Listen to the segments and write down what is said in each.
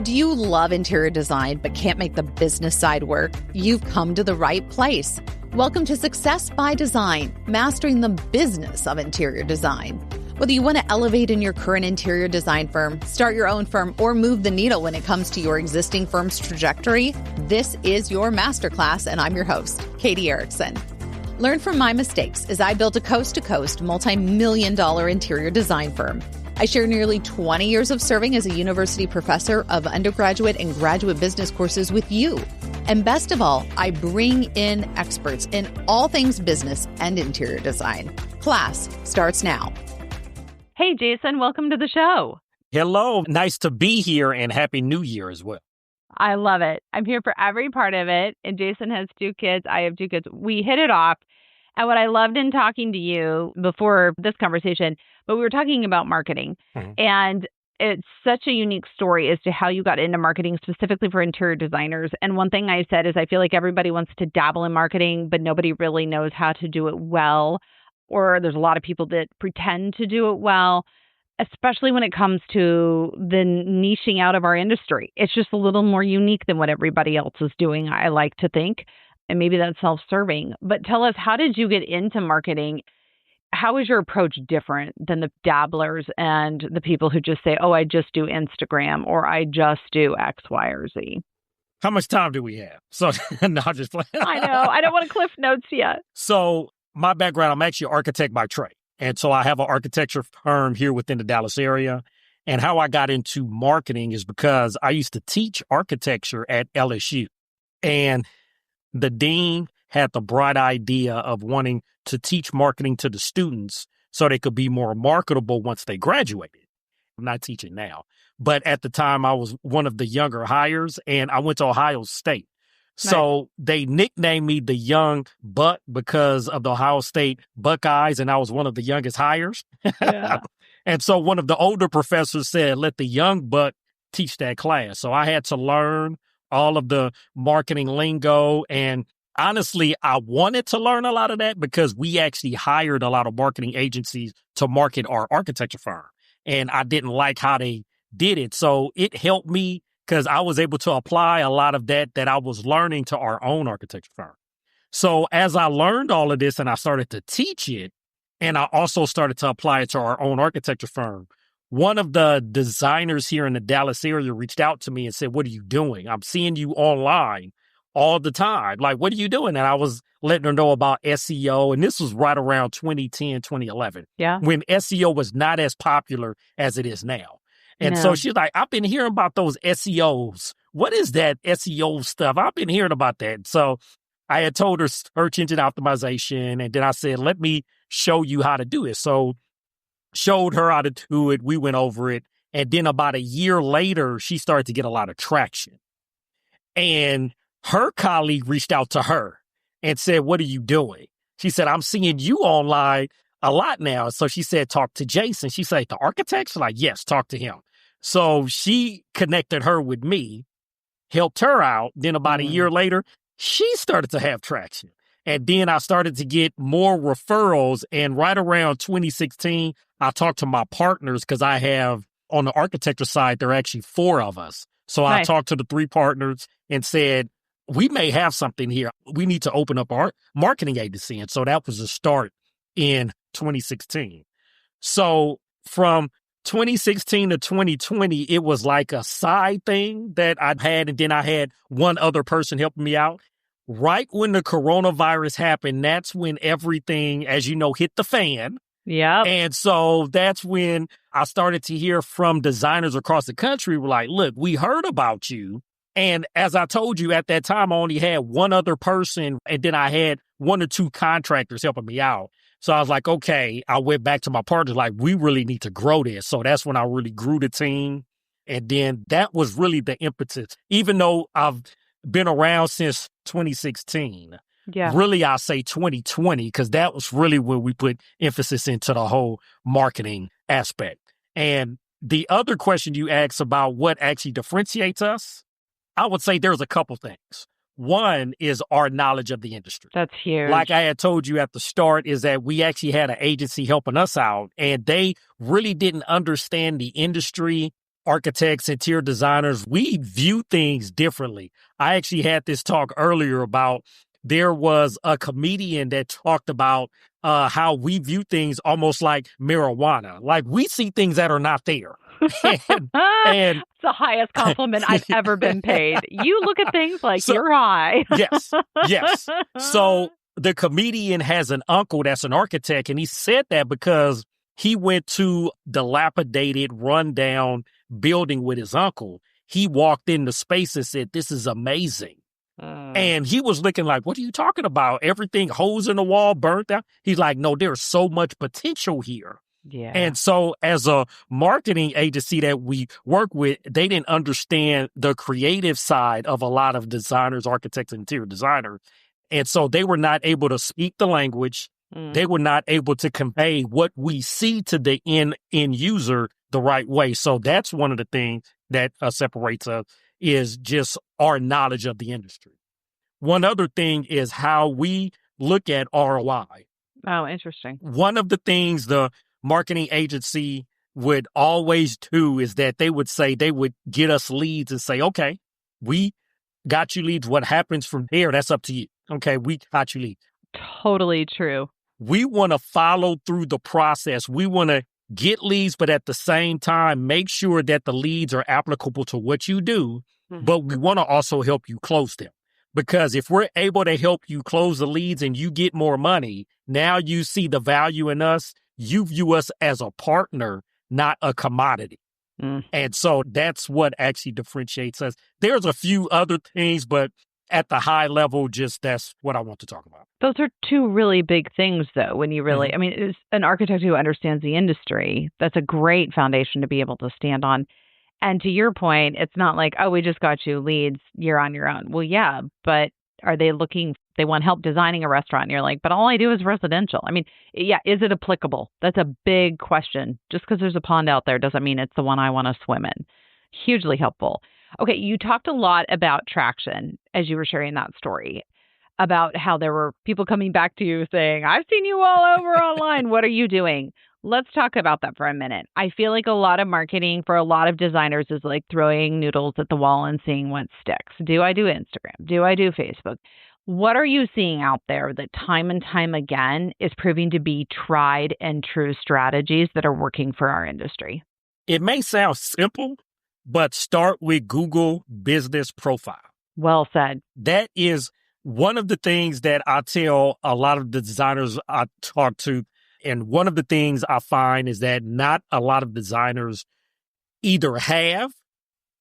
Do you love interior design but can't make the business side work? You've come to the right place. Welcome to Success by Design, mastering the business of interior design. Whether you want to elevate in your current interior design firm, start your own firm, or move the needle when it comes to your existing firm's trajectory, this is your masterclass, and I'm your host, Katie Erickson. Learn from my mistakes as I built a coast-to-coast, multi-million-dollar interior design firm. I share nearly 20 years of serving as a university professor of undergraduate and graduate business courses with you. And best of all, I bring in experts in all things business and interior design. Class starts now. Hey, Jason, welcome to the show. Hello. Nice to be here, and Happy New Year as well. I love it. I'm here for every part of it. And Jason has 2 kids. I have 2 kids. We hit it off. And what I loved in talking to you before this conversation, but we were talking about marketing. And it's such a unique story as to how you got into marketing specifically for interior designers. And one thing I said is I feel like everybody wants to dabble in marketing, but nobody really knows how to do it well. Or there's a lot of people that pretend to do it well, especially when it comes to the niching out of our industry. It's just a little more unique than what everybody else is doing, I like to think. And maybe that's self-serving. But tell us, how did you get into marketing? How is your approach different than the dabblers and the people who just say, oh, I just do Instagram or I just do X, Y, or Z? How much time do we have? So, no, I'm just playing. I know. I don't want to cliff notes yet. So my background, I'm actually an architect by trade. And so I have an architecture firm here within the Dallas area. And how I got into marketing is because I used to teach architecture at LSU. And the dean had the bright idea of wanting to teach marketing to the students so they could be more marketable once they graduated. I'm not teaching now, but at the time I was one of the younger hires, and I went to Ohio State. So They nicknamed me the young buck because of the Ohio State Buckeyes, and I was one of the youngest hires. Yeah. And so one of the older professors said, let the young buck teach that class. So I had to learn all of the marketing lingo. And honestly, I wanted to learn a lot of that because we actually hired a lot of marketing agencies to market our architecture firm. And I didn't like how they did it. So it helped me because I was able to apply a lot of that I was learning to our own architecture firm. So as I learned all of this and I started to teach it, and I also started to apply it to our own architecture firm, one of the designers here in the Dallas area reached out to me and said, what are you doing? I'm seeing you online all the time. Like, what are you doing? And I was letting her know about SEO. And this was right around 2010, 2011, when SEO was not as popular as it is now. And so she's like, I've been hearing about those SEOs. What is that SEO stuff? I've been hearing about that. So I had told her search engine optimization. And then I said, let me show you how to do it. So showed her how to do it. We went over it. And then about a year later, she started to get a lot of traction. And her colleague reached out to her and said, what are you doing? She said, I'm seeing you online a lot now. So she said, talk to Jason. She said, the architect? She's like, yes, talk to him. So she connected her with me, helped her out. Then about a year later, she started to have traction. And then I started to get more referrals. And right around 2016, I talked to my partners because I have, on the architecture side, there are actually 4 of us. So I talked to the 3 partners and said, we may have something here. We need to open up our marketing agency. And so that was the start in 2016. So from 2016 to 2020, it was like a side thing that I had. And then I had one other person helping me out. Right when the coronavirus happened, that's when everything, as you know, hit the fan. Yeah. And so that's when I started to hear from designers across the country were like, look, we heard about you. And as I told you at that time, I only had one other person. And then I had 1 or 2 contractors helping me out. So I was like, okay, I went back to my partners, like, we really need to grow this. So that's when I really grew the team. And then that was really the impetus. Even though I've been around since 2016, really I say 2020, because that was really when we put emphasis into the whole marketing aspect. And the other question you asked about what actually differentiates us, I would say there's a couple things. One is our knowledge of the industry. That's huge. Like I had told you at the start, is that we actually had an agency helping us out, and they really didn't understand the industry architects, interior designers, we view things differently. I actually had this talk earlier about there was a comedian that talked about how we view things almost like marijuana. Like we see things that are not there. and It's the highest compliment I've ever been paid. You look at things like you're high. Yes. So the comedian has an uncle that's an architect, and he said that because he went to dilapidated, rundown building with his uncle. He walked in the space and said, "This is amazing." And he was looking like, "What are you talking about? Everything, holes in the wall, burnt out." He's like, "No, there's so much potential here." Yeah. And so as a marketing agency that we work with, they didn't understand the creative side of a lot of designers, architects, and interior designers. And so they were not able to speak the language. They were not able to convey what we see to the end user the right way. So that's one of the things that separates us is just our knowledge of the industry. One other thing is how we look at ROI. Oh, interesting. One of the things the marketing agency would always do is that they would say they would get us leads and say, "Okay, we got you leads. What happens from there, that's up to you. Okay, we got you leads." Totally true. We want to follow through the process. We want to get leads, but at the same time, make sure that the leads are applicable to what you do. But we want to also help you close them. Because if we're able to help you close the leads and you get more money, now you see the value in us. You view us as a partner, not a commodity. And so that's what actually differentiates us. There's a few other things, but at the high level, just that's what I want to talk about. Those are two really big things, though, when you really, I mean, as an architect who understands the industry, that's a great foundation to be able to stand on. And to your point, it's not like, "Oh, we just got you leads, you're on your own." Well, yeah, but are they they want help designing a restaurant? And you're like, "But all I do is residential." I mean, yeah, is it applicable? That's a big question. Just because there's a pond out there doesn't mean it's the one I want to swim in. Hugely helpful. Okay, you talked a lot about traction as you were sharing that story, about how there were people coming back to you saying, "I've seen you all over online. What are you doing?" Let's talk about that for a minute. I feel like a lot of marketing for a lot of designers is like throwing noodles at the wall and seeing what sticks. Do I do Instagram? Do I do Facebook? What are you seeing out there that time and time again is proving to be tried and true strategies that are working for our industry? It may sound simple, but start with Google Business Profile. Well said. That is one of the things that I tell a lot of the designers I talk to. And one of the things I find is that not a lot of designers either have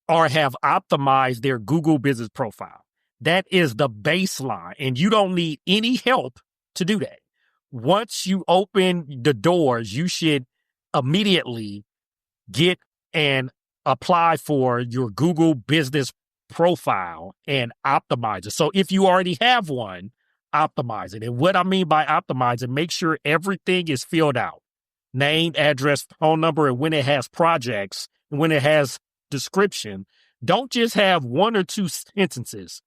or have optimized their Google Business Profile. That is the baseline, and you don't need any help to do that. Once you open the doors, you should immediately get and apply for your Google Business Profile and optimize it. So if you already have one, optimize it. And what I mean by optimize it, make sure everything is filled out. Name, address, phone number, and when it has projects, and when it has description. Don't just have one or two sentences.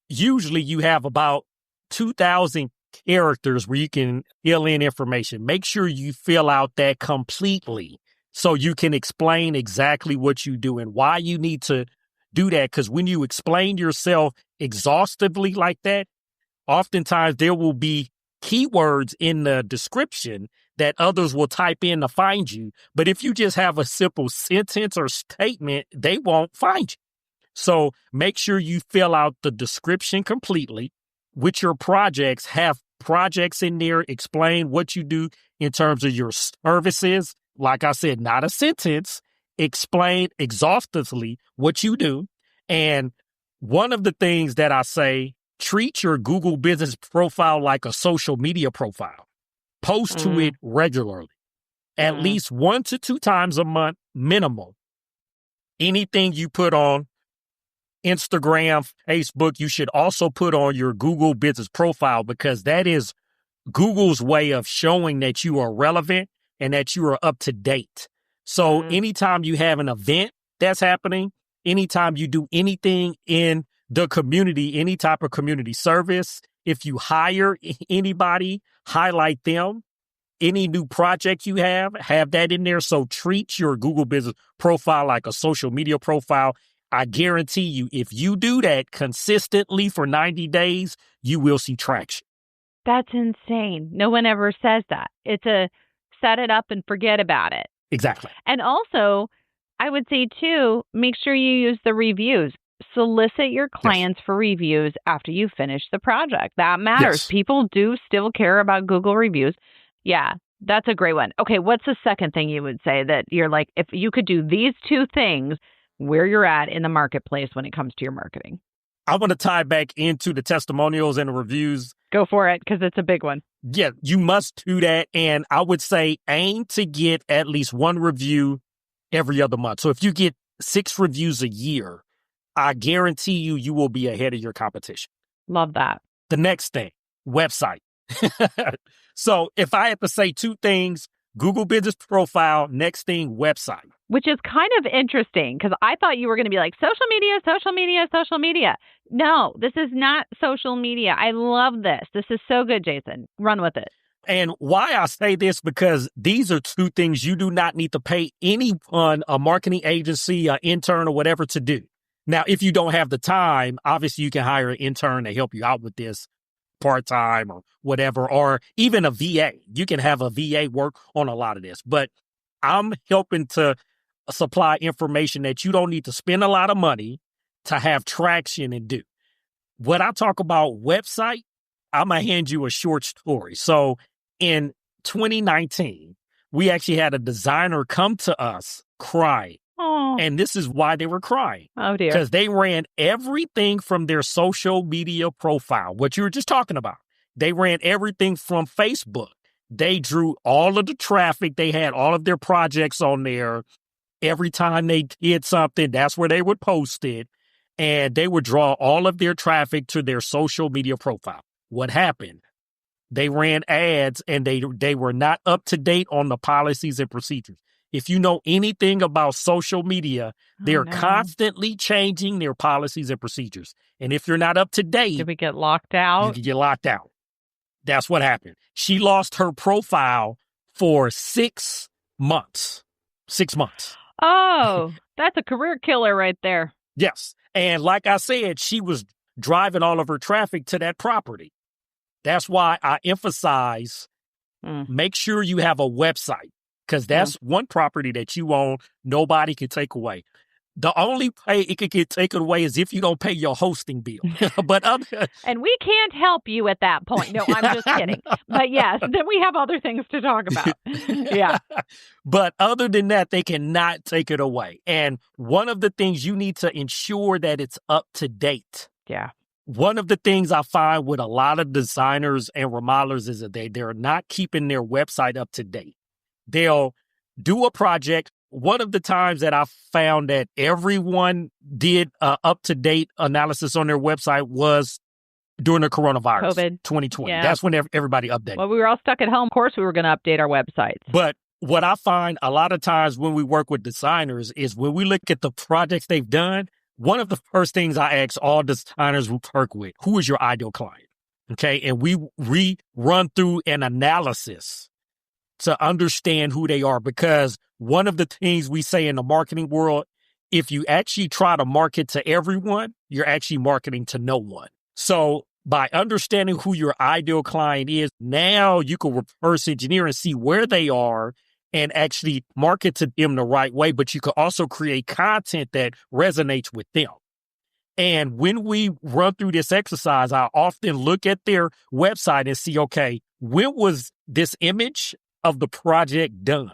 Usually you have about 2,000 characters where you can fill in information. Make sure you fill out that completely so you can explain exactly what you do and why you need to do that. Because when you explain yourself exhaustively like that, oftentimes there will be keywords in the description that others will type in to find you. But if you just have a simple sentence or statement, they won't find you. So make sure you fill out the description completely. With your projects, have projects in there, explain what you do in terms of your services. Like I said, not a sentence, explain exhaustively what you do. And one of the things that I say, treat your Google Business Profile like a social media profile. Post to it regularly, at least 1 to 2 times a month minimum. Anything you put on Instagram, Facebook, you should also put on your Google Business Profile, because that is Google's way of showing that you are relevant and that you are up to date. So anytime you have an event that's happening, anytime you do anything in the community, any type of community service, if you hire anybody, highlight them. any new project you have that in there. So treat your Google business profile like a social media profile. I guarantee you, if you do that consistently for 90 days, you will see traction. That's insane. No one ever says that. It's a set it up and forget about it. Exactly. And also, I would say, too, make sure you use the reviews. Solicit your clients for reviews after you finish the project. That matters. Yes. People do still care about Google reviews. Yeah, that's a great one. Okay, what's the second thing you would say that you're like, if you could do these two things, where you're at in the marketplace when it comes to your marketing? I want to tie back into the testimonials and the reviews. Go for it, because it's a big one. Yeah, you must do that. And I would say aim to get at least one review every other month. So if you get 6 reviews a year, I guarantee you will be ahead of your competition. Love that. The next thing, website. So if I had to say 2 things, Google Business Profile, next thing, website. Which is kind of interesting, because I thought you were going to be like, social media, social media, social media. No, this is not social media. I love this. This is so good, Jason. Run with it. And why I say this, because these are 2 things you do not need to pay anyone, a marketing agency, an intern, or whatever to do. Now, if you don't have the time, obviously you can hire an intern to help you out with this part-time or whatever, or even a VA. You can have a VA work on a lot of this. But I'm helping to supply information that you don't need to spend a lot of money to have traction and do. When I talk about website, I'm going to hand you a short story. So in 2019, we actually had a designer come to us crying. Oh. And this is why they were crying. Oh, dear. Because they ran everything from their social media profile, what you were just talking about. They ran everything from Facebook. They drew all of the traffic. They had all of their projects on there. Every time they did something, that's where they would post it. And they would draw all of their traffic to their social media profile. What happened? They ran ads and they were not up to date on the policies and procedures. If you know anything about social media, they're constantly changing their policies and procedures. And if you're not up to date, did we get locked out? You can get locked out. That's what happened. She lost her profile for 6 months. 6 months. Oh, that's a career killer right there. Yes. And like I said, she was driving all of her traffic to that property. That's why I emphasize, make sure you have a website, because that's one property that you own, nobody can take away. The only way it could get taken away is if you don't pay your hosting bill. And we can't help you at that point. No, I'm just kidding. But yes, then we have other things to talk about. Yeah. But other than that, they cannot take it away. And one of the things you need to ensure that it's up to date. Yeah. One of the things I find with a lot of designers and remodelers is that they're not keeping their website up to date. They'll do a project. One of the times that I found that everyone did up-to-date analysis on their website was during the coronavirus, COVID. 2020. Yeah. That's when everybody updated. Well, we were all stuck at home. Of course, we were going to update our websites. But what I find a lot of times when we work with designers is when we look at the projects they've done, one of the first things I ask all designers we work with, who is your ideal client? Okay. And we run through an analysis to understand who they are, because one of the things we say in the marketing world, if you actually try to market to everyone, you're actually marketing to no one. So by understanding who your ideal client is, now you can reverse engineer and see where they are and actually market to them the right way. But you can also create content that resonates with them. And when we run through this exercise, I often look at their website and see, okay, when was this image of the project done?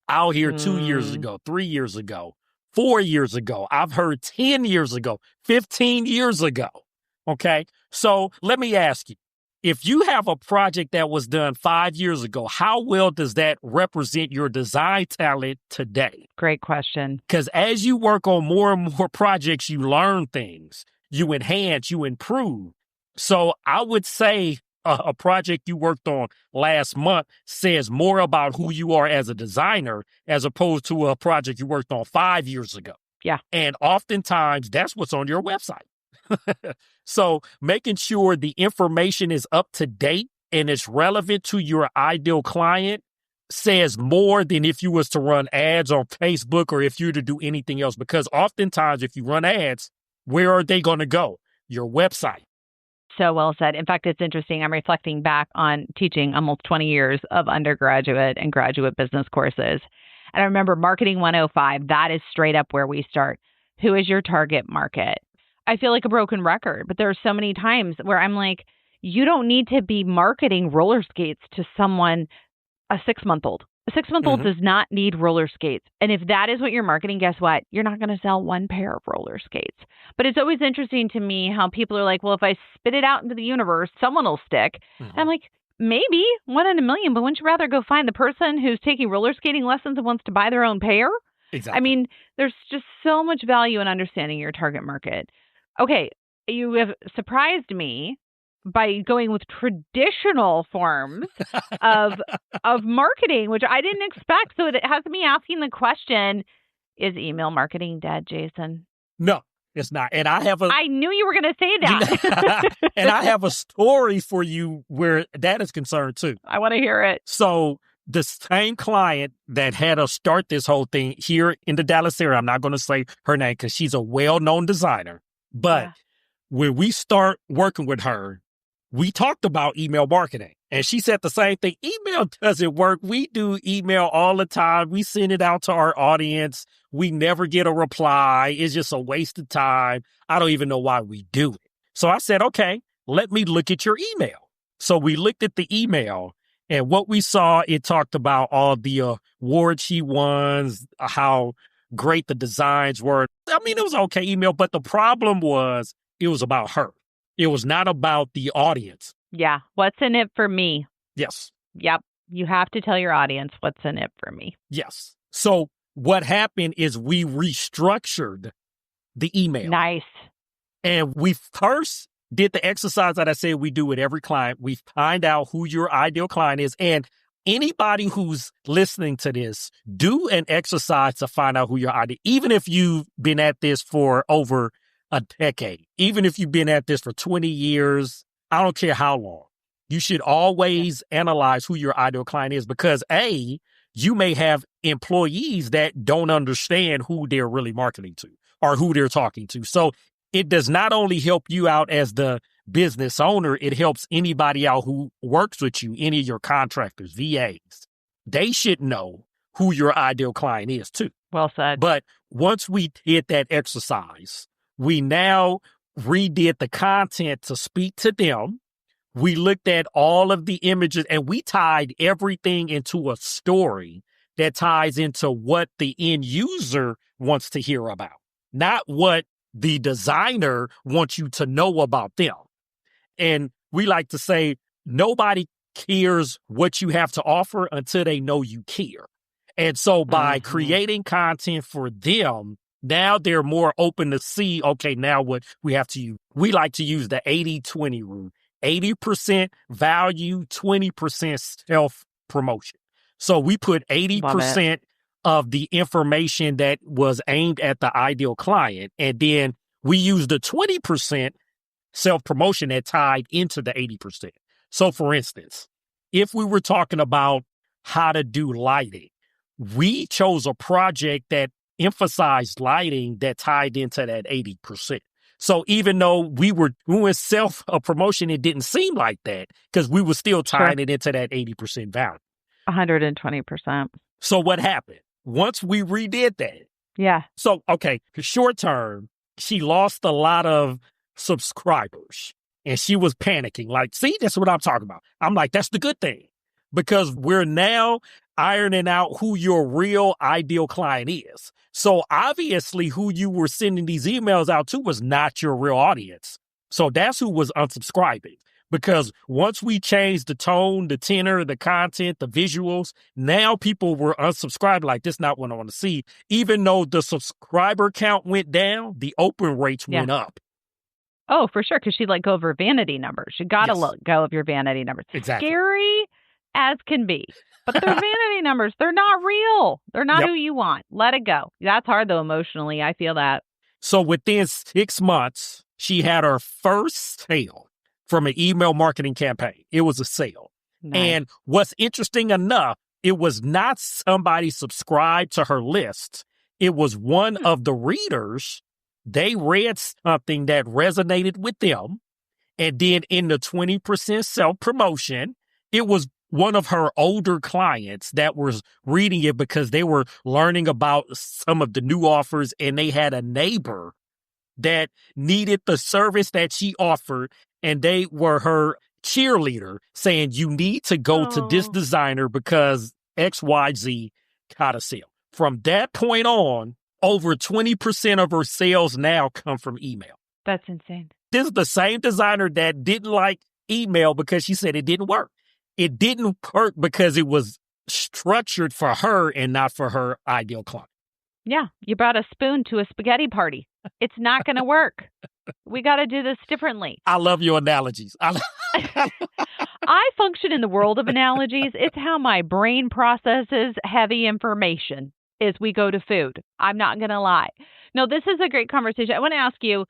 Out here 2 years ago, 3 years ago, 4 years ago. I've heard 10 years ago, 15 years ago. Okay. So let me ask you, if you have a project that was done 5 years ago, how well does that represent your design talent today? Great question. Because as you work on more and more projects, you learn things, you enhance, you improve. So I would say a project you worked on last month says more about who you are as a designer as opposed to a project you worked on 5 years ago. Yeah. And oftentimes that's what's on your website. So making sure the information is up to date and it's relevant to your ideal client says more than if you was to run ads on Facebook or if you were to do anything else. Because oftentimes if you run ads, where are they going to go? Your website. So well said. In fact, it's interesting. I'm reflecting back on teaching almost 20 years of undergraduate and graduate business courses. And I remember Marketing 105, that is straight up where we start. Who is your target market? I feel like a broken record, but there are so many times where I'm like, you don't need to be marketing roller skates to someone, a 6-month-old. A 6-month-old does not need roller skates. And if that is what you're marketing, guess what? You're not going to sell one pair of roller skates. But it's always interesting to me how people are like, well, if I spit it out into the universe, someone will stick. And I'm like, maybe 1 in a million, but wouldn't you rather go find the person who's taking roller skating lessons and wants to buy their own pair? Exactly. I mean, there's just so much value in understanding your target market. Okay, you have surprised me by going with traditional forms of marketing, which I didn't expect. So it has me asking the question, is email marketing dead, Jason? No, it's not. And I knew you were going to say that. And I have a story for you where that is concerned too. I want to hear it. So the same client that had us start this whole thing here in the Dallas area, I'm not going to say her name because she's a well-known designer. But when we start working with her, we talked about email marketing. And she said the same thing. Email doesn't work. We do email all the time. We send it out to our audience. We never get a reply. It's just a waste of time. I don't even know why we do it. So I said, okay, let me look at your email. So we looked at the email, and what we saw, it talked about all the awards she won, how great the designs were. I mean, it was okay email, but the problem was it was about her. It was not about the audience. Yeah. What's in it for me? Yes. Yep. You have to tell your audience what's in it for me. Yes. So what happened is we restructured the email. Nice. And we first did the exercise that I said we do with every client. We find out who your ideal client is. And anybody who's listening to this, do an exercise to find out who your ideal, even if you've been at this for over a decade, even if you've been at this for 20 years, I don't care how long, you should always analyze who your ideal client is because A, you may have employees that don't understand who they're really marketing to or who they're talking to. So it does not only help you out as the business owner, it helps anybody out who works with you, any of your contractors, VAs. They should know who your ideal client is too. Well said. But once we did that exercise, we now redid the content to speak to them. We looked at all of the images and we tied everything into a story that ties into what the end user wants to hear about, not what the designer wants you to know about them. And we like to say, nobody cares what you have to offer until they know you care. And so by creating content for them, now they're more open to see, okay, now what we have to use. We like to use the 80-20 rule. 80% value, 20% self-promotion. So we put 80% of the information that was aimed at the ideal client, and then we use the 20% self-promotion that tied into the 80%. So for instance, if we were talking about how to do lighting, we chose a project that emphasized lighting that tied into that 80%. So even though we were doing self-promotion, it didn't seem like that because we were still tying it into that 80% value. 120%. So what happened? Once we redid that. Yeah. So, okay, short term, she lost a lot of subscribers and she was panicking. Like, see, that's what I'm talking about. I'm like, that's the good thing because we're now ironing out who your real ideal client is. So obviously who you were sending these emails out to was not your real audience. So that's who was unsubscribing. Because once we changed the tone, the tenor, the content, the visuals, now people were unsubscribed like this not what I want to see. Even though the subscriber count went down, the open rates went up. Oh, for sure. Because she let go of her vanity numbers. You got to let go of your vanity numbers. Exactly. Scary as can be. But they're vanity numbers. They're not real. They're not who you want. Let it go. That's hard, though, emotionally. I feel that. So within 6 months, she had her first sale. from an email marketing campaign. It was a sale. Nice. And what's interesting enough, it was not somebody subscribed to her list. It was one of the readers. They read something that resonated with them. And then in the 20% self-promotion, it was one of her older clients that was reading it because they were learning about some of the new offers, and they had a neighbor that needed the service that she offered, and they were her cheerleader saying, you need to go to this designer because XYZ got a sale. From that point on, over 20% of her sales now come from email. That's insane. This is the same designer that didn't like email because she said it didn't work. It didn't work because it was structured for her and not for her ideal client. Yeah, you brought a spoon to a spaghetti party. It's not going to work. We got to do this differently. I love your analogies. I function in the world of analogies. It's how my brain processes heavy information as we go to food. I'm not going to lie. No, this is a great conversation. I want to ask you,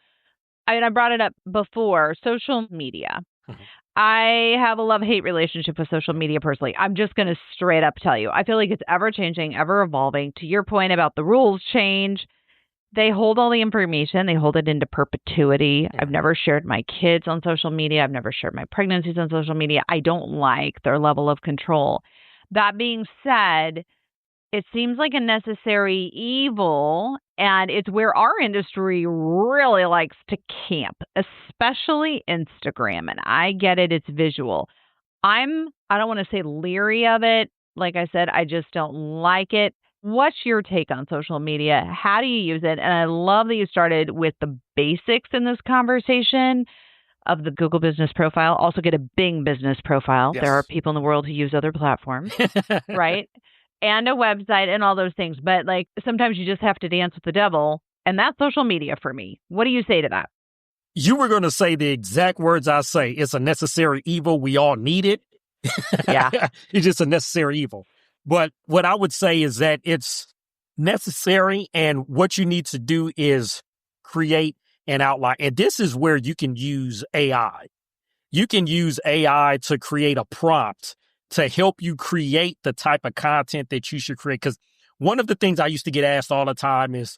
I brought it up before, social media. Mm-hmm. I have a love-hate relationship with social media personally. I'm just going to straight up tell you. I feel like it's ever-changing, ever-evolving. To your point about the rules change, they hold all the information. They hold it into perpetuity. Yeah. I've never shared my kids on social media. I've never shared my pregnancies on social media. I don't like their level of control. That being said, it seems like a necessary evil, and it's where our industry really likes to camp, especially Instagram. And I get it, it's visual. I don't want to say leery of it. Like I said, I just don't like it. What's your take on social media? How do you use it? And I love that you started with the basics in this conversation of the Google Business Profile. Also get a Bing Business Profile. Yes. There are people in the world who use other platforms, right? And a website and all those things. But like sometimes you just have to dance with the devil. And that's social media for me. What do you say to that? You were going to say the exact words I say. It's a necessary evil. We all need it. Yeah. It's just a necessary evil. But what I would say is that it's necessary. And what you need to do is create an outline. And this is where you can use AI. You can use AI to create a prompt to help you create the type of content that you should create. Because one of the things I used to get asked all the time is,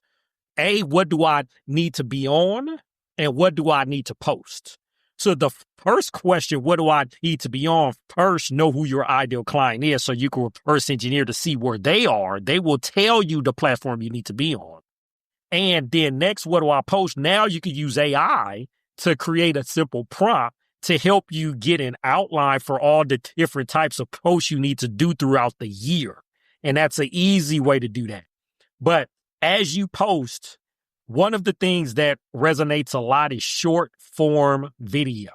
A, what do I need to be on? And what do I need to post? So the first question, what do I need to be on? First, know who your ideal client is so you can reverse engineer to see where they are. They will tell you the platform you need to be on. And then next, what do I post? Now you can use AI to create a simple prompt to help you get an outline for all the different types of posts you need to do throughout the year. And that's an easy way to do that. But as you post, one of the things that resonates a lot is short form video.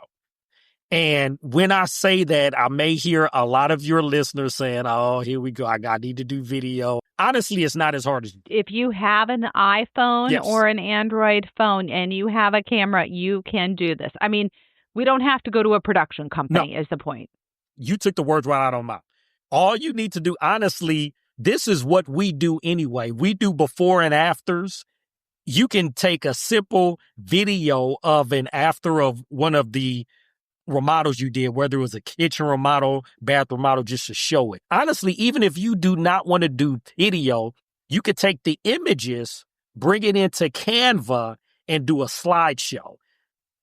And when I say that, I may hear a lot of your listeners saying, oh, here we go. I need to do video. Honestly, it's not as hard as... If you have an iPhone yes. or an Android phone and you have a camera, you can do this. I mean, we don't have to go to a production company is the point. You took the words right out of my mouth. All you need to do, honestly, this is what we do anyway. We do before and afters. You can take a simple video of an after of one of the remodels you did, whether it was a kitchen remodel, bathroom remodel, just to show it. Honestly, even if you do not want to do video, you could take the images, bring it into Canva, and do a slideshow.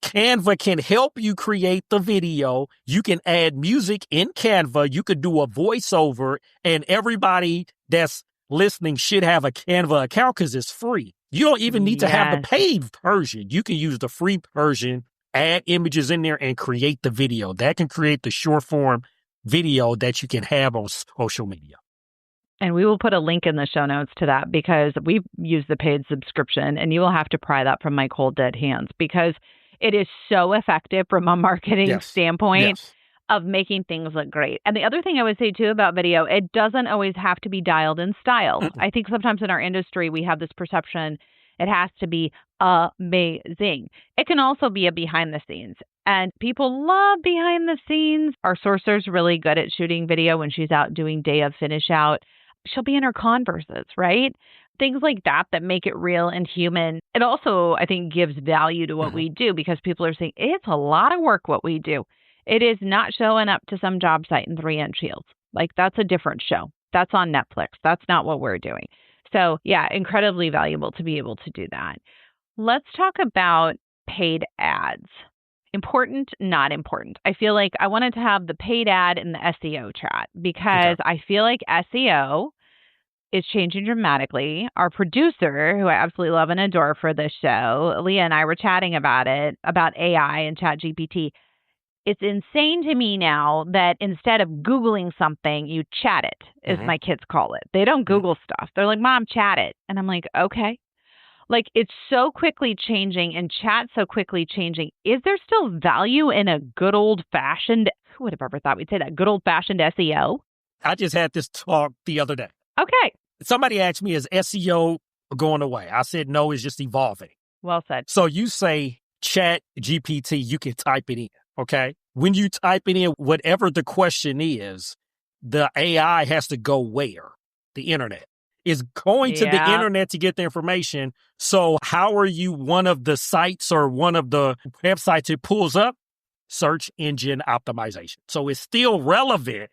Canva can help you create the video. You can add music in Canva. You could do a voiceover, and everybody that's listening should have a Canva account because it's free. You don't even need to have the paid version. You can use the free version, add images in there, and create the video. That can create the short form video that you can have on social media. And we will put a link in the show notes to that because we use the paid subscription, and you will have to pry that from my cold, dead hands because it is so effective from a marketing standpoint of making things look great. And the other thing I would say, too, about video, it doesn't always have to be dialed in style. I think sometimes in our industry, we have this perception it has to be amazing. It can also be a behind the scenes. And people love behind the scenes. Our sourcer's really good at shooting video when she's out doing day of finish out. she'll be in her Converses, right? Things like that that make it real and human. It also, I think, gives value to what we do because people are saying it's a lot of work what we do. It is not showing up to some job site in 3-inch heels. Like, that's a different show. That's on Netflix. That's not what we're doing. So, yeah, incredibly valuable to be able to do that. Let's talk about paid ads. Important, not important. I feel like I wanted to have the paid ad in the SEO chat because I feel like SEO is changing dramatically. Our producer, who I absolutely love and adore for this show, Leah and I were chatting about it, about AI and ChatGPT. It's insane to me now that instead of Googling something, you chat it, as my kids call it. They don't Google stuff. They're like, Mom, chat it. And I'm like, okay. Like, it's so quickly changing and chat so quickly changing. Is there still value in a good old-fashioned, who would have ever thought we'd say that, good old-fashioned SEO? I just had this talk the other day. Okay. Somebody asked me, is SEO going away? I said, no, it's just evolving. Well said. So you say Chat GPT, you can type it in, okay? When you type it in, whatever the question is, the AI has to go where? The internet. Is going to the internet to get the information. So how are you one of the sites or one of the websites it pulls up? Search engine optimization. So it's still relevant.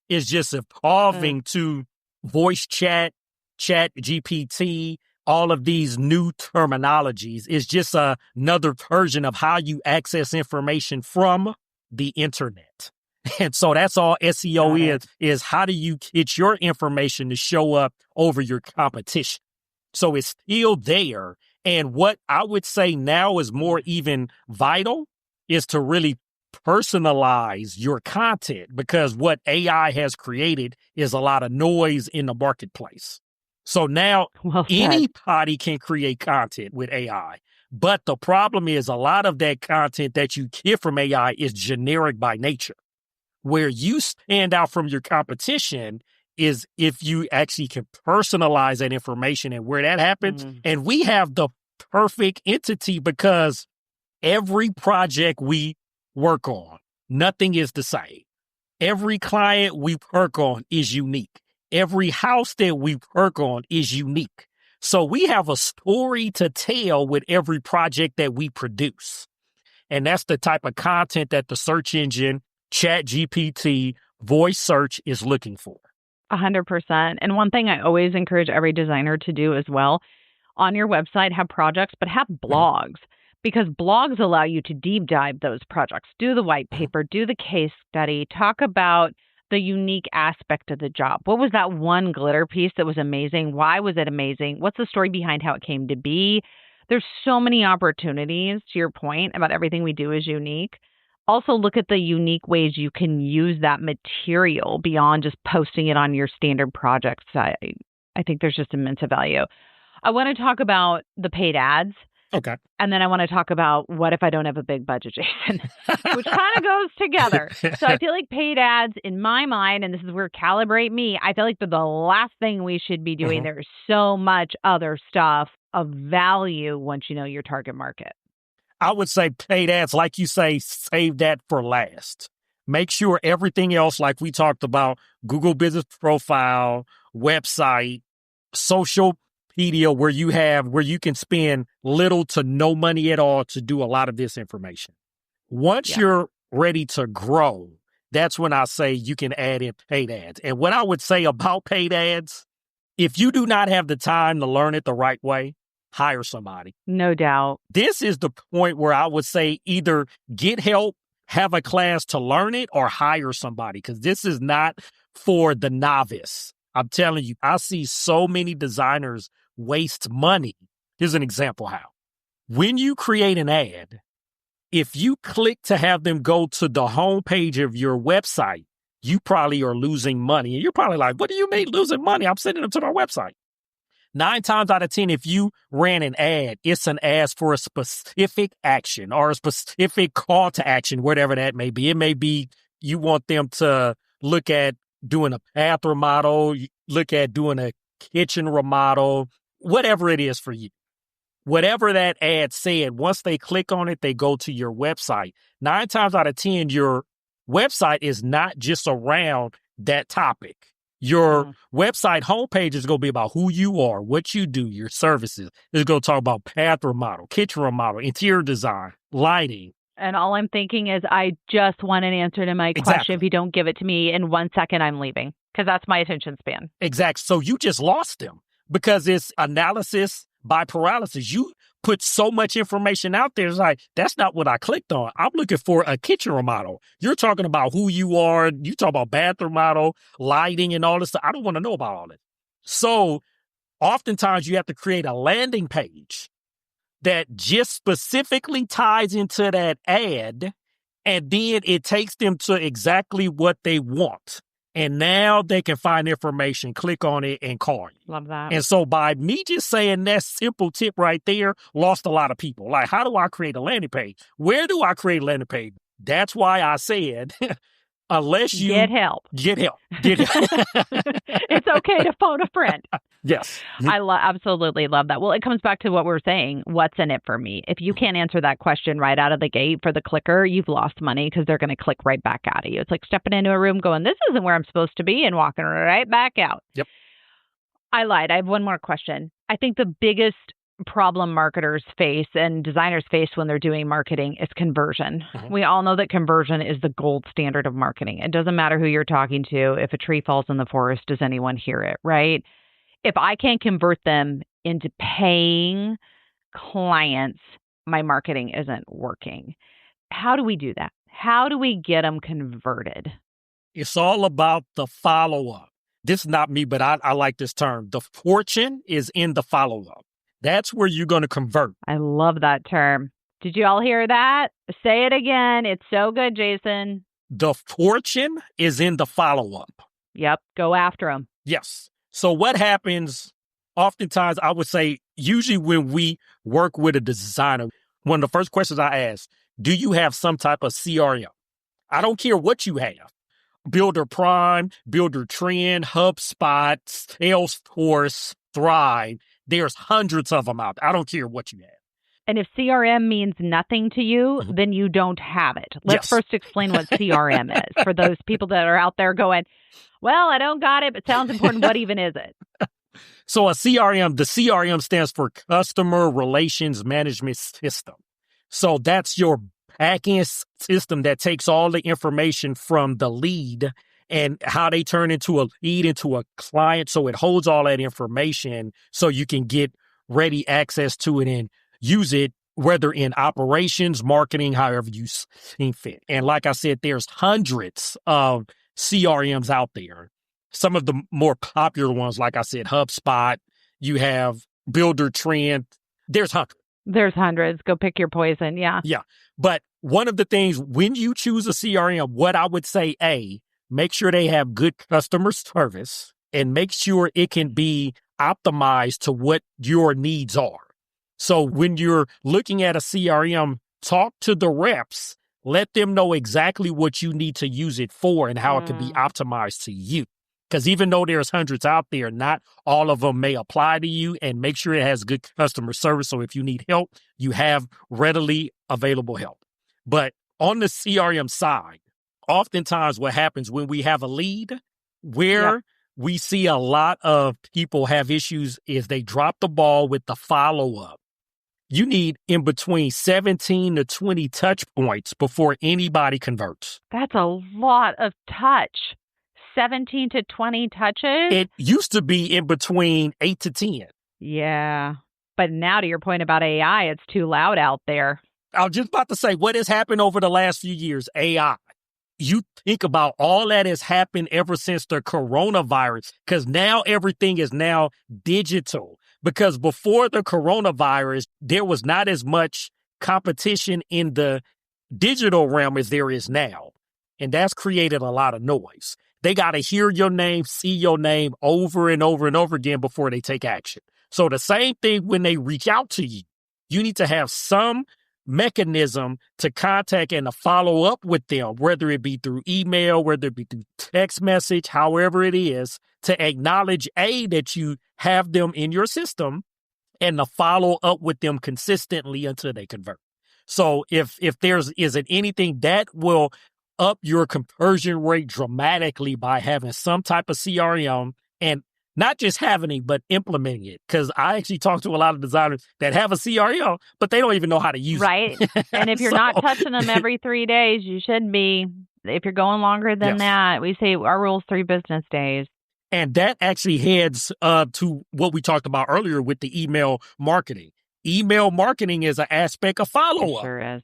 It's just evolving to voice chat, Chat GPT, all of these new terminologies. It's just another version of how you access information from the internet. And so that's all SEO is how do you get your information to show up over your competition? So it's still there. And what I would say now is more even vital is to really personalize your content, because what AI has created is a lot of noise in the marketplace. So now anybody can create content with AI. But the problem is a lot of that content that you get from AI is generic by nature. Where you stand out from your competition is if you actually can personalize that information, and where that happens. And we have the perfect entity because every project we work on, nothing is the same. Every client we work on is unique. Every house that we work on is unique. So we have a story to tell with every project that we produce. And that's the type of content that the search engine, Chat GPT, voice search is looking for. 100%. And one thing I always encourage every designer to do as well, on your website, have projects, but have blogs, because blogs allow you to deep dive those projects, do the white paper, do the case study, talk about the unique aspect of the job. What was that one glitter piece that was amazing? Why was it amazing? What's the story behind how it came to be? There's so many opportunities, to your point, about everything we do is unique. Also, look at the unique ways you can use that material beyond just posting it on your standard project site. I think there's just immense value. I want to talk about the paid ads. Okay. And then I want to talk about what if I don't have a big budget, Jason, which kind of goes together. So I feel like paid ads, in my mind, and this is where calibrate me, I feel like they're the last thing we should be doing. There's so much other stuff of value once you know your target market. I would say paid ads, like you say, save that for last. Make sure everything else, like we talked about, Google Business Profile, website, social media, where you can spend little to no money at all to do a lot of this information. Once you're ready to grow, that's when I say you can add in paid ads. And what I would say about paid ads, if you do not have the time to learn it the right way, hire somebody. No doubt. This is the point where I would say either get help, have a class to learn it, or hire somebody, because this is not for the novice. I'm telling you, I see so many designers waste money. Here's an example how. When you create an ad, if you click to have them go to the homepage of your website, you probably are losing money. And you're probably like, what do you mean losing money? I'm sending them to my website. 9 times out of 10, if you ran an ad, it's an ad for a specific action or a specific call to action, whatever that may be. It may be you want them to look at doing a bath remodel, look at doing a kitchen remodel, whatever it is for you. Whatever that ad said, once they click on it, they go to your website. 9 times out of 10, your website is not just around that topic. Your website homepage is going to be about who you are, what you do, your services. It's going to talk about bathroom remodel, kitchen remodel, interior design, lighting. And all I'm thinking is, I just want an answer to my question. Exactly. If you don't give it to me in 1 second, I'm leaving, because that's my attention span. Exactly. So you just lost them because it's analysis by paralysis. You put so much information out there. It's like, that's not what I clicked on. I'm looking for a kitchen remodel. You're talking about who you are. You talk about bathroom remodel, lighting, and all this stuff. I don't want to know about all this. So oftentimes you have to create a landing page that just specifically ties into that ad, and then it takes them to exactly what they want. And now they can find information, click on it, and call you. Love that. And so by me just saying that simple tip right there, lost a lot of people. Like, how do I create a landing page? Where do I create a landing page? That's why I said, unless you get help. Get help. Get help. It's okay to phone a friend. Yes. I absolutely love that. Well, it comes back to what we're saying. What's in it for me? If you can't answer that question right out of the gate for the clicker, you've lost money, because they're going to click right back out of you. It's like stepping into a room going, this isn't where I'm supposed to be, and walking right back out. Yep. I lied. I have one more question. I think the biggest problem marketers face and designers face when they're doing marketing is conversion. Mm-hmm. We all know that conversion is the gold standard of marketing. It doesn't matter who you're talking to. If a tree falls in the forest, does anyone hear it, right? If I can't convert them into paying clients, my marketing isn't working. How do we do that? How do we get them converted? It's all about the follow-up. This is not me, but I like this term. The fortune is in the follow-up. That's where you're going to convert. I love that term. Did you all hear that? Say it again. It's so good, Jason. The fortune is in the follow-up. Yep. Go after them. Yes. So what happens, oftentimes, I would say, usually when we work with a designer, one of the first questions I ask, do you have some type of CRM? I don't care what you have. Builder Prime, Builder Trend, HubSpot, Salesforce, Thrive. There's hundreds of them out there. I don't care what you have. And if CRM means nothing to you, then you don't have it. Let's first explain what CRM is for those people that are out there going, well, I don't got it, but sounds important. What even is it? So a CRM, the CRM stands for Customer Relations Management System. So that's your back-end system that takes all the information from the lead and how they turn into a lead into a client. So it holds all that information so you can get ready access to it and use it, whether in operations, marketing, however you see fit. And like I said, there's hundreds of CRMs out there. Some of the more popular ones, like I said, HubSpot, you have Builder Trend. There's hundreds. There's hundreds. Go pick your poison. Yeah. Yeah. But one of the things, when you choose a CRM, what I would say, make sure they have good customer service and make sure it can be optimized to what your needs are. So when you're looking at a CRM, talk to the reps, let them know exactly what you need to use it for and how it can be optimized to you. Because even though there's hundreds out there, not all of them may apply to you, and make sure it has good customer service. So if you need help, you have readily available help. But on the CRM side, oftentimes what happens when we have a lead, where we see a lot of people have issues is they drop the ball with the follow-up. You need in between 17 to 20 touch points before anybody converts. That's a lot of touch. 17 to 20 touches? It used to be in between 8 to 10. Yeah. But now to your point about AI, it's too loud out there. I was just about to say, what has happened over the last few years? AI. You think about all that has happened ever since the coronavirus, because now everything is now digital. Because before the coronavirus, there was not as much competition in the digital realm as there is now. And that's created a lot of noise. They got to hear your name, see your name over and over and over again before they take action. So the same thing when they reach out to you, you need to have some mechanism to contact and to follow up with them, whether it be through email, whether it be through text message, however it is, to acknowledge, that you have them in your system and to follow up with them consistently until they convert. So if there's isn't anything that will up your conversion rate dramatically by having some type of CRM and not just having it, but implementing it. Because I actually talk to a lot of designers that have a CRM, but they don't even know how to use Right. it. And if you're not touching them every 3 days, you should be. If you're going longer than Yes. that, we say our rule is 3 business days. And that actually heads to what we talked about earlier with the email marketing. Email marketing is an aspect of follow-up. It sure is.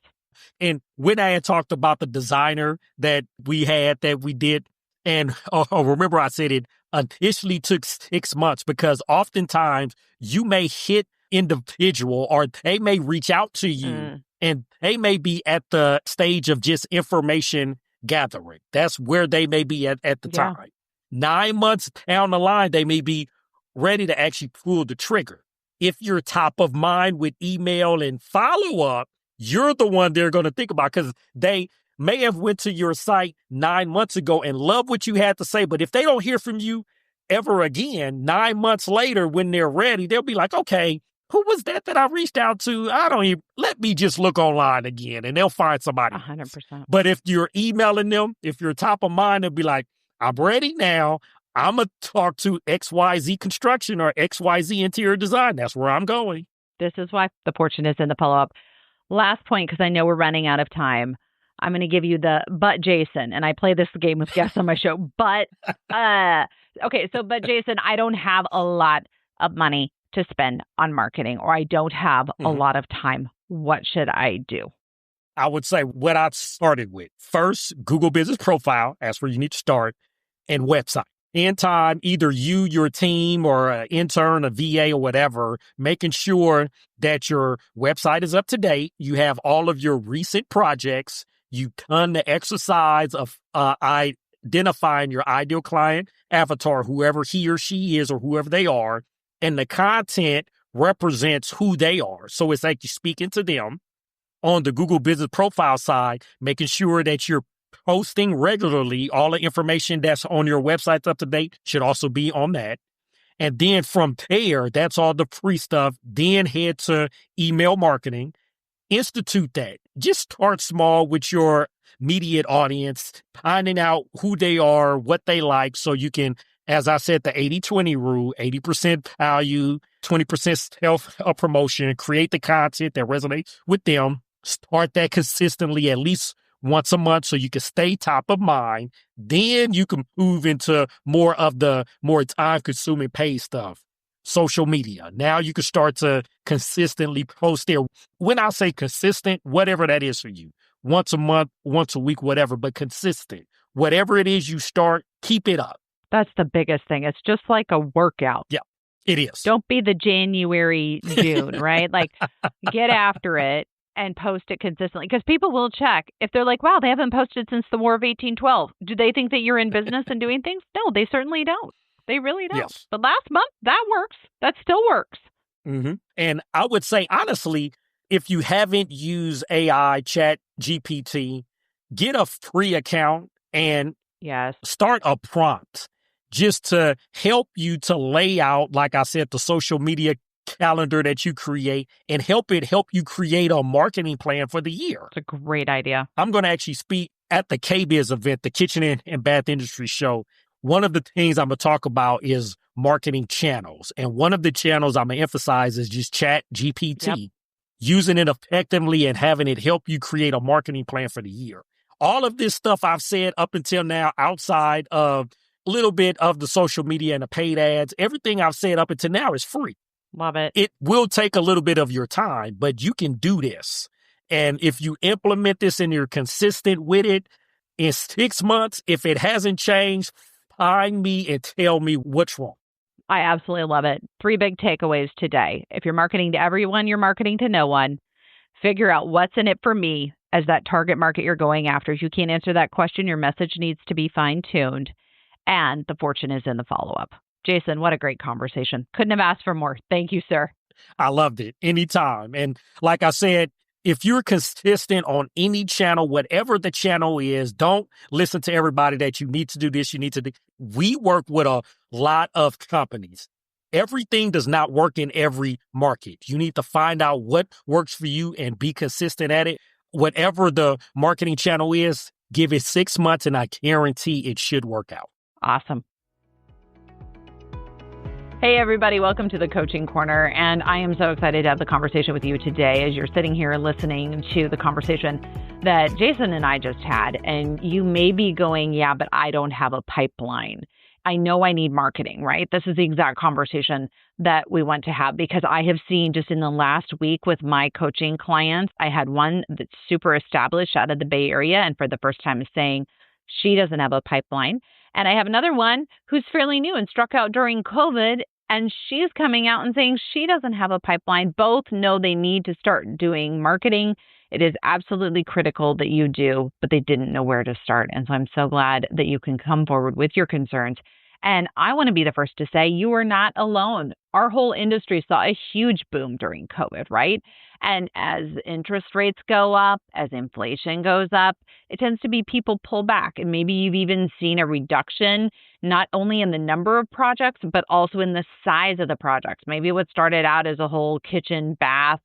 And when I had talked about the designer that we did, and remember I said it initially took 6 months because oftentimes you may hit individual or they may reach out to you and they may be at the stage of just information gathering. That's where they may be at the time. 9 months down the line, they may be ready to actually pull the trigger. If you're top of mind with email and follow-up, you're the one they're going to think about because they may have went to your site 9 months ago and love what you had to say. But if they don't hear from you ever again, 9 months later, when they're ready, they'll be like, okay, who was that I reached out to? Let me just look online again, and they'll find somebody. 100%. But if you're emailing them, if you're top of mind, they'll be like, I'm ready now. I'm going to talk to XYZ Construction or XYZ Interior Design. That's where I'm going. This is why the fortune is in the follow-up. Last point, because I know we're running out of time. I'm going to give you but Jason, and I play this game with guests on my show. But Jason, I don't have a lot of money to spend on marketing, or I don't have a lot of time. What should I do? I would say what I started with. First, Google Business Profile. That's where you need to start. And website. In time, either you, your team, or an intern, a VA, or whatever, making sure that your website is up to date. You have all of your recent projects. You've done the exercise of identifying your ideal client avatar, whoever he or she is, or whoever they are. And the content represents who they are. So it's like you're speaking to them. On the Google Business Profile side, making sure that you're posting regularly. All the information that's on your website up to date should also be on that. And then from there, that's all the free stuff. Then head to email marketing. Institute that. Just start small with your immediate audience, finding out who they are, what they like, so you can, as I said, the 80-20 rule, 80% value, 20% self-promotion, create the content that resonates with them. Start that consistently at least once a month so you can stay top of mind. Then you can move into more of the more time-consuming paid stuff. Social media. Now you can start to consistently post there. When I say consistent, whatever that is for you, once a month, once a week, whatever, but consistent. Whatever it is you start, keep it up. That's the biggest thing. It's just like a workout. Yeah, it is. Don't be the January, June, right? Like, get after it and post it consistently, because people will check. If they're like, wow, they haven't posted since the War of 1812. Do they think that you're in business and doing things? No, they certainly don't. They really don't. Yes. But last month, that works. That still works. Mm-hmm. And I would say, honestly, if you haven't used AI, Chat GPT, get a free account and start a prompt just to help you to lay out, like I said, the social media calendar that you create and help you create a marketing plan for the year. It's a great idea. I'm going to actually speak at the KBIZ event, the Kitchen and Bath Industry Show. One of the things I'm going to talk about is marketing channels. And one of the channels I'm going to emphasize is just Chat GPT, using it effectively and having it help you create a marketing plan for the year. All of this stuff I've said up until now, outside of a little bit of the social media and the paid ads, everything I've said up until now is free. Love it. It will take a little bit of your time, but you can do this. And if you implement this and you're consistent with it, in 6 months, if it hasn't changed, find me and tell me what's wrong. I absolutely love it. 3 big takeaways today. If you're marketing to everyone, you're marketing to no one. Figure out what's in it for me as that target market you're going after. If you can't answer that question, your message needs to be fine-tuned. And the fortune is in the follow-up. Jason, what a great conversation. Couldn't have asked for more. Thank you, sir. I loved it. Anytime. And like I said, if you're consistent on any channel, whatever the channel is, don't listen to everybody that you need to do this, you need to do. We work with a lot of companies. Everything does not work in every market. You need to find out what works for you and be consistent at it. Whatever the marketing channel is, Give it 6 months and I guarantee it should work out. Awesome. Hey, everybody. Welcome to the Coaching Corner. And I am so excited to have the conversation with you today as you're sitting here listening to the conversation that Jason and I just had. And you may be going, yeah, but I don't have a pipeline. I know I need marketing, right? This is the exact conversation that we want to have because I have seen just in the last week with my coaching clients, I had one that's super established out of the Bay Area and for the first time is saying she doesn't have a pipeline. And I have another one who's fairly new and struck out during COVID and she's coming out and saying she doesn't have a pipeline. Both know they need to start doing marketing. It is absolutely critical that you do, but they didn't know where to start. And so I'm so glad that you can come forward with your concerns. And I want to be the first to say you are not alone. Our whole industry saw a huge boom during COVID, right? And as interest rates go up, as inflation goes up, it tends to be people pull back. And maybe you've even seen a reduction, not only in the number of projects, but also in the size of the projects. Maybe what started out as a whole kitchen, bath,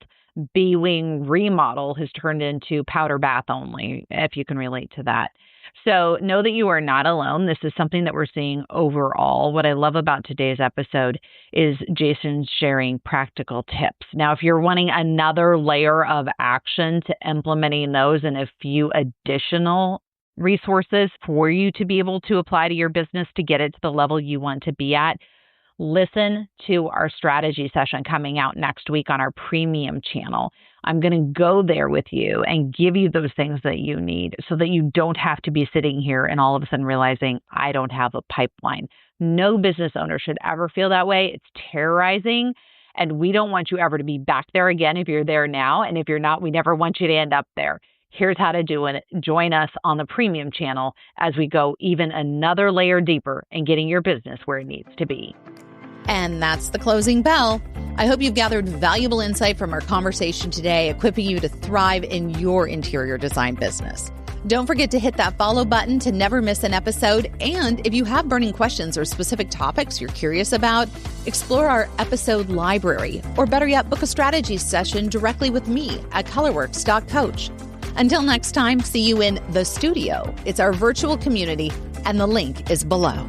B-wing remodel has turned into powder bath only, if you can relate to that. So know that you are not alone. This is something that we're seeing overall. What I love about today's episode is Jason sharing practical tips. Now, if you're wanting another layer of action to implementing those and a few additional resources for you to be able to apply to your business to get it to the level you want to be at, listen to our strategy session coming out next week on our premium channel. I'm going to go there with you and give you those things that you need so that you don't have to be sitting here and all of a sudden realizing I don't have a pipeline. No business owner should ever feel that way. It's terrorizing. And we don't want you ever to be back there again if you're there now. And if you're not, we never want you to end up there. Here's how to do it. Join us on the premium channel as we go even another layer deeper in getting your business where it needs to be. And that's the closing bell. I hope you've gathered valuable insight from our conversation today, equipping you to thrive in your interior design business. Don't forget to hit that follow button to never miss an episode. And if you have burning questions or specific topics you're curious about, explore our episode library, or better yet, book a strategy session directly with me at colorworks.coach. Until next time, see you in the studio. It's our virtual community, and the link is below.